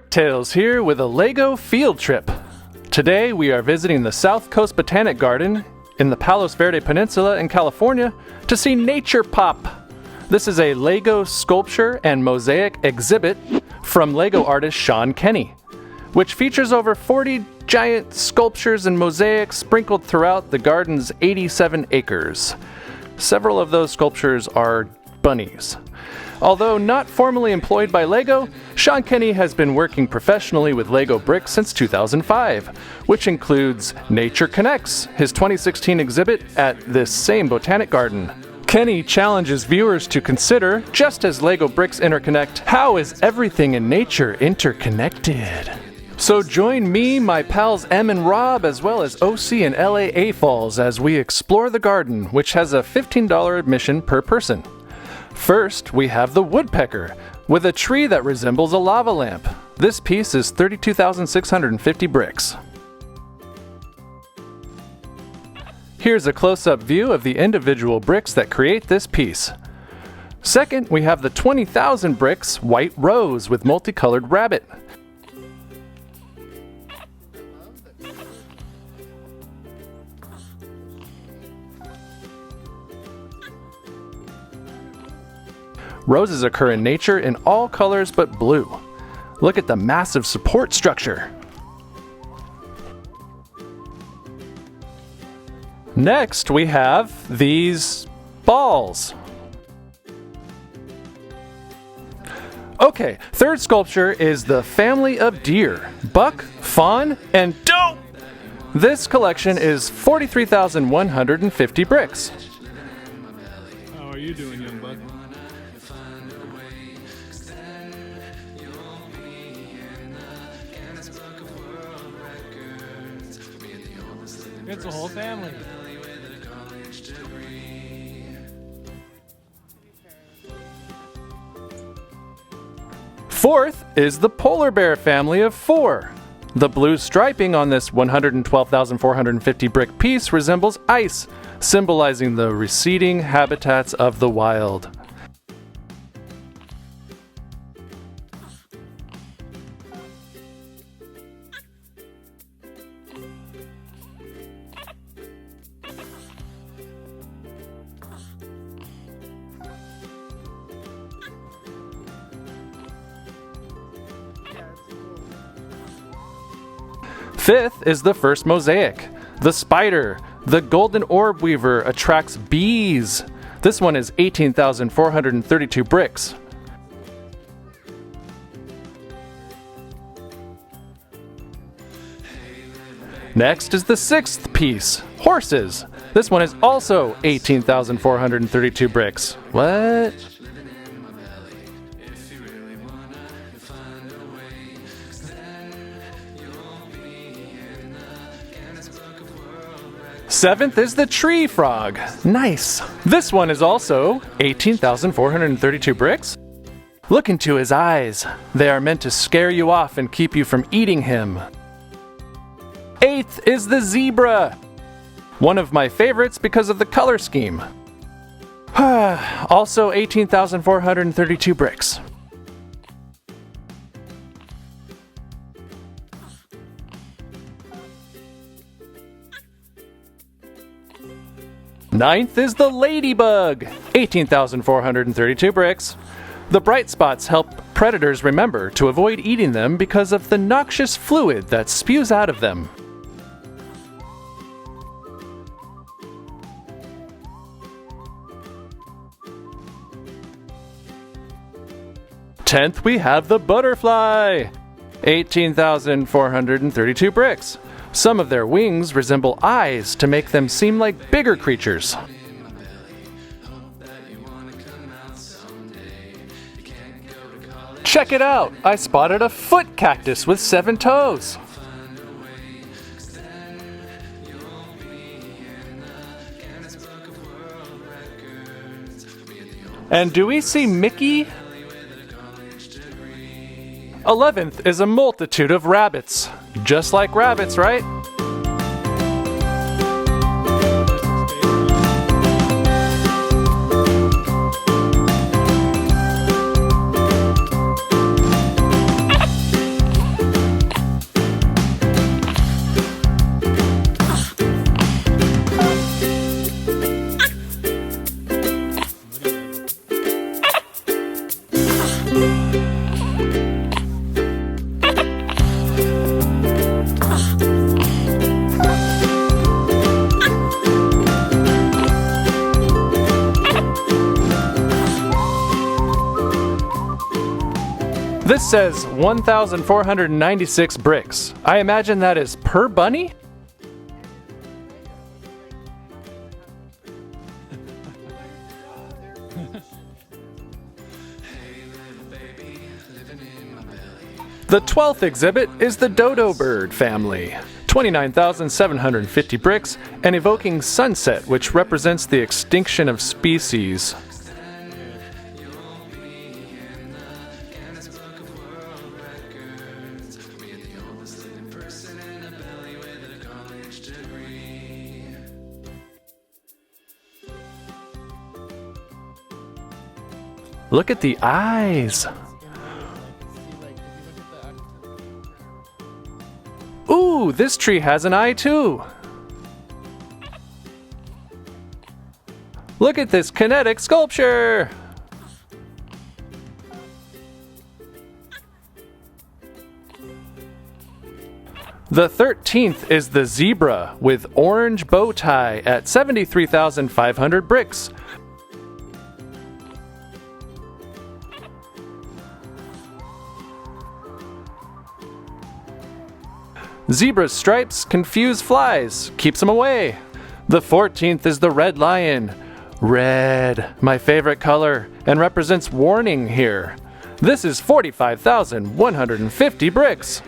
Bricktails here with a LEGO field trip. Today we are visiting the South Coast Botanic Garden in the Palos Verde Peninsula in California to see Nature Pop. This is a LEGO sculpture and mosaic exhibit from LEGO artist Sean Kenney, which features over 40 giant sculptures and mosaics sprinkled throughout the garden's 87 acres. Several of those sculptures are bunnies. Although not formally employed by LEGO, Sean Kenney has been working professionally with LEGO bricks since 2005, which includes Nature Connects, his 2016 exhibit at this same botanic garden. Kenney challenges viewers to consider, just as LEGO bricks interconnect, how is everything in nature interconnected? So join me, my pals Em and Rob, as well as OC and LA Falls as we explore the garden, which has a $15 admission per person. First, we have the woodpecker, with a tree that resembles a lava lamp. This piece is 32,650 bricks. Here's a close-up view of the individual bricks that create this piece. Second, we have the 20,000 bricks white rose with multicolored rabbit. Roses occur in nature in all colors but blue. Look at the massive support structure. Next, we have these balls. Okay, third sculpture is the family of deer, buck, fawn, and doe. This collection is 43,150 bricks. How are you doing, young buck? It's a whole family. Fourth is the polar bear family of 4. The blue striping on this 112,450 brick piece resembles ice, symbolizing the receding habitats of the wild. Fifth is the first mosaic, the spider. The golden orb weaver attracts bees. This one is 18,432 bricks. Next is the sixth piece, horses. This one is also 18,432 bricks. What? Seventh is the tree frog. Nice. This one is also 18,432 bricks. Look into his eyes. They are meant to scare you off and keep you from eating him. Eighth is the zebra. One of my favorites because of the color scheme. Also 18,432 bricks. Ninth is the ladybug, 18,432 bricks. The bright spots help predators remember to avoid eating them because of the noxious fluid that spews out of them. Tenth, we have the butterfly, 18,432 bricks. Some of their wings resemble eyes to make them seem like bigger creatures. Check it out! I spotted a foot cactus with 7 toes. And do we see Mickey? 11th is a multitude of rabbits. Just like rabbits, right? This says 1,496 bricks. I imagine that is per bunny? The 12th exhibit is the dodo bird family. 29,750 bricks, and evoking sunset, which represents the extinction of species. Look at the eyes. Ooh, this tree has an eye too. Look at this kinetic sculpture. The 13th is the zebra with orange bow tie at 73,500 bricks. Zebra's stripes confuse flies, keeps them away. The 14th is the red lion. Red, my favorite color, and represents warning here. This is 45,150 bricks.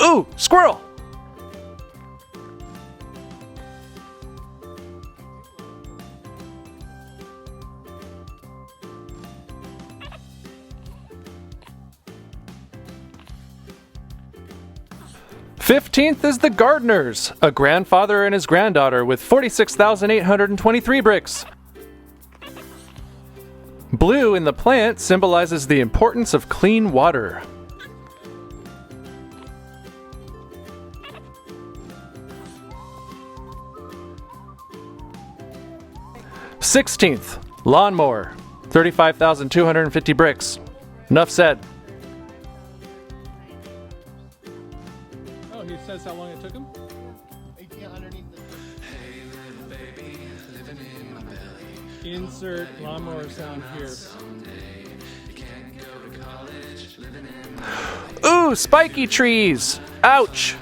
Ooh, squirrel! Fifteenth is the gardeners, a grandfather and his granddaughter with 46,823 bricks. Blue in the plant symbolizes the importance of clean water. 16th, lawnmower, 35,250 bricks. Enough said. Oh, he says how long it took him? Insert lawnmower sound here. Ooh, spiky trees! Ouch!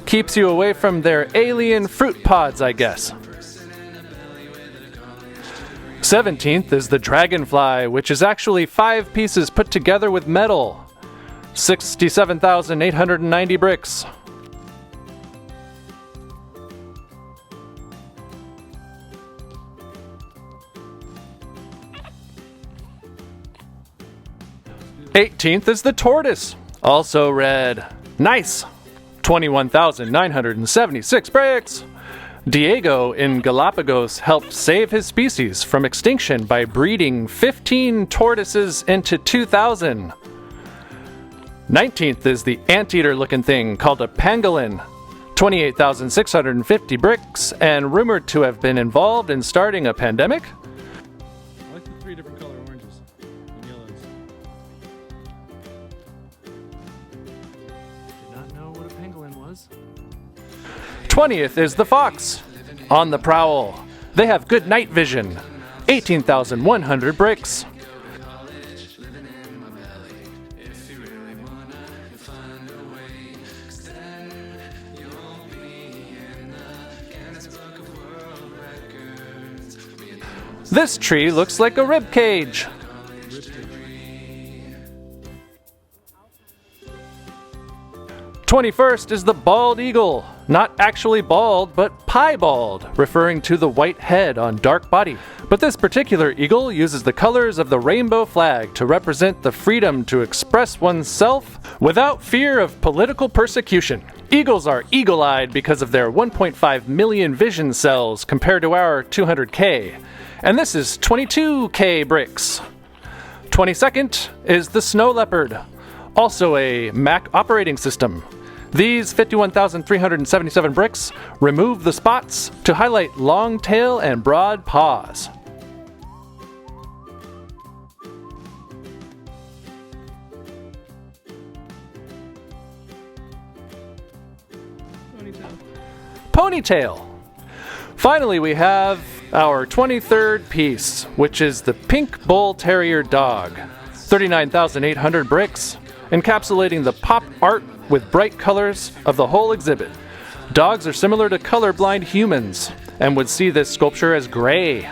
Keeps you away from their alien fruit pods, I guess. 17th is the dragonfly, which is actually 5 pieces put together with metal. 67,890 bricks. '18th is the tortoise, also red. Nice! 21,976 bricks! Diego in Galapagos helped save his species from extinction by breeding 15 tortoises into 2,000. 19th is the anteater looking thing called a pangolin. 28,650 bricks and rumored to have been involved in starting a pandemic. I like the 3 different color oranges and yellows. Did not know what a pangolin was. 20th is the fox. On the prowl. They have good night vision. 18,100 bricks. This tree looks like a rib cage. 21st is the bald eagle. Not actually bald, but piebald, referring to the white head on dark body. But this particular eagle uses the colors of the rainbow flag to represent the freedom to express oneself without fear of political persecution. Eagles are eagle-eyed because of their 1.5 million vision cells compared to our 200K. And this is 22K bricks. 22nd is the snow leopard, also a Mac operating system. These 51,377 bricks remove the spots to highlight long tail and broad paws. Ponytail. Finally, we have our 23rd piece, which is the Pink Bull Terrier Dog. 39,800 bricks, encapsulating the pop art with bright colors of the whole exhibit. Dogs are similar to colorblind humans and would see this sculpture as gray.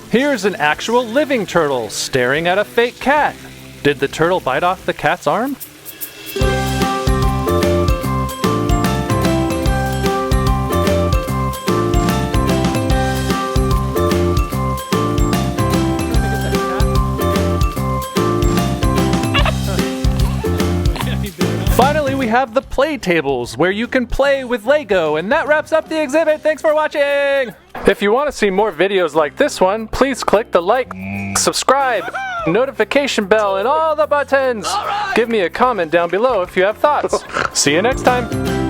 Here's an actual living turtle staring at a fake cat. Did the turtle bite off the cat's arm? Finally, we have the play tables where you can play with Lego, and that wraps up the exhibit. Thanks for watching! If you want to see more videos like this one, please click the like, subscribe, notification bell, and all the buttons. Give me a comment down below if you have thoughts. See you next time.